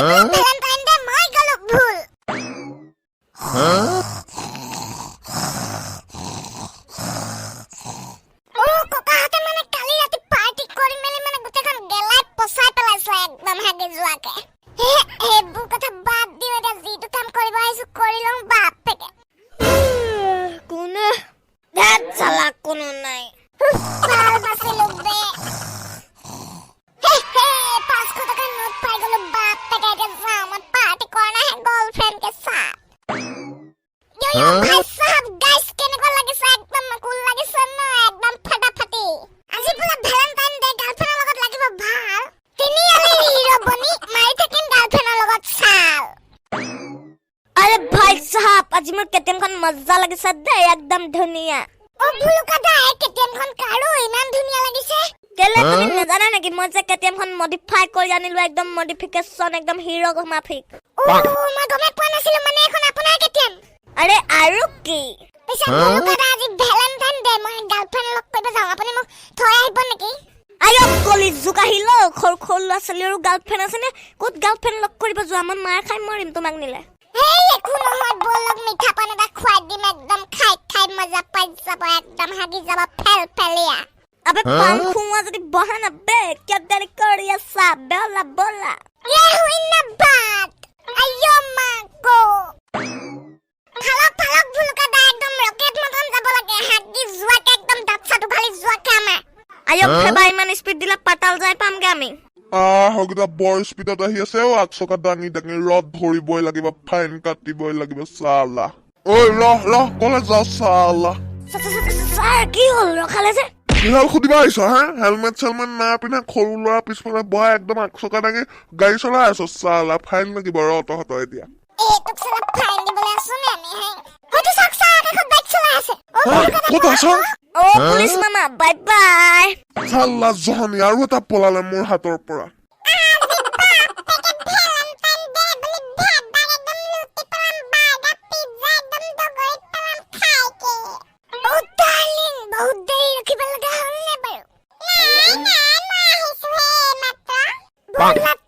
Valentine day মই গলো ভুল ও ককাহতে মানে কালি ৰাতে পাৰ্টি কৰি মেলি মানে গুটেখন গেলাই পছাই পেলাইছে একদম হাগে জুৱাকে এবোৰ কথা বাদ দিও এটা যিটো কাম কৰিব আইছো কৰি লং বাপেকে কোনে দাঁত চালা কোনো নাই ভাল বাছিলো বে गर्लफ्रेंड के साथ यो भाई साहब गाइस केने को लगे सा एकदम कुल लगे सना एकदम फटाफटी আজি পুরা ভ্যালেন্টাইন ডে গাৰ্লফ্ৰেন্ডৰ লগত লাগিব ভাল তিনি আলি হিৰো বনি মাই থাকিন গাৰ্লফ্ৰেন্ডৰ লগত চাল আৰে ভাই সাহেব আজি মোৰ কেটেমখন মজা লাগিছে দে একদম ধুনিয়া ও ভুলুকা দা কেটেমখন কাৰো ইমান ধুনিয়া লাগিছে কেলে তুমি নাজানা নেকি মই যে কেটেমখন মডিফাই কৰি আনিলো একদম মডিফিকেশন একদম হিৰো মাফিক মই গমে পোৱা নাছিলো মানে এখন আপোনাৰ কেটেম আৰে আৰু কি পিছে ভুলুকা আজি ভ্যালেন্টাইন ডে মই গাৰ্লফ্ৰেন্ড লগ কৰিব যাও আপুনি মোক থৈ আহিব নেকি আয়ো কলি জুকাহিলো খৰ খৰ লছলিৰ গাৰ্লফ্ৰেন্ড আছে নে ক'ত গাৰ্লফ্ৰেন্ড লগ কৰিব যোৱা মই মাৰ খাই মৰিম তোমাক নিলে এই একো নহয় বলক মিঠা পান এটা খুৱাই দিম একদম খাই খাই মজা পাই যাব একদম হাগি যাব ফেল ফেলিয়া अबे पान खुआ जदी बहाना बे क्या देरी करी ऐसा बोला बोला ये हुई ना बात अयो मां को फलक फलक भुलका दा एकदम रॉकेट मतन যাব লাগে হাগি জুৱা কে একদম দাঁতছাটো ভালি জুৱা কামা আয়ো ফেবা ইমান স্পিড দিলা পাতাল যাই পামগে আমি হগদা বৰ স্পিডত আহি আছে ও আকসকা দাঙি দাঙি ৰদ ধৰিবই লাগিব ফাইন কাটিবই লাগিব সালা ওই ৰ কলে যা সালা স্যাৰ কি হল ৰখালে যে কিহল খুদিবা আইছো হা হেলমেট সেলমেট না পিনা খৰু লৰা পিছফালে বহা একদম আকসকা দাঙি গাড়ী চলাই আছো সালা ফাইন লাগিব ৰ তহঁত এতিয়া তোক সালা ফাইন দিবলৈ আছো নে আমি হে হয়তো সাকসা কাকত বাইক চলাই আছে ক'ত আছ ও পুলিশ মামা বাই বাই সালা জহনি আৰু এটা পলালে মোৰ হাতৰ পৰা बहुत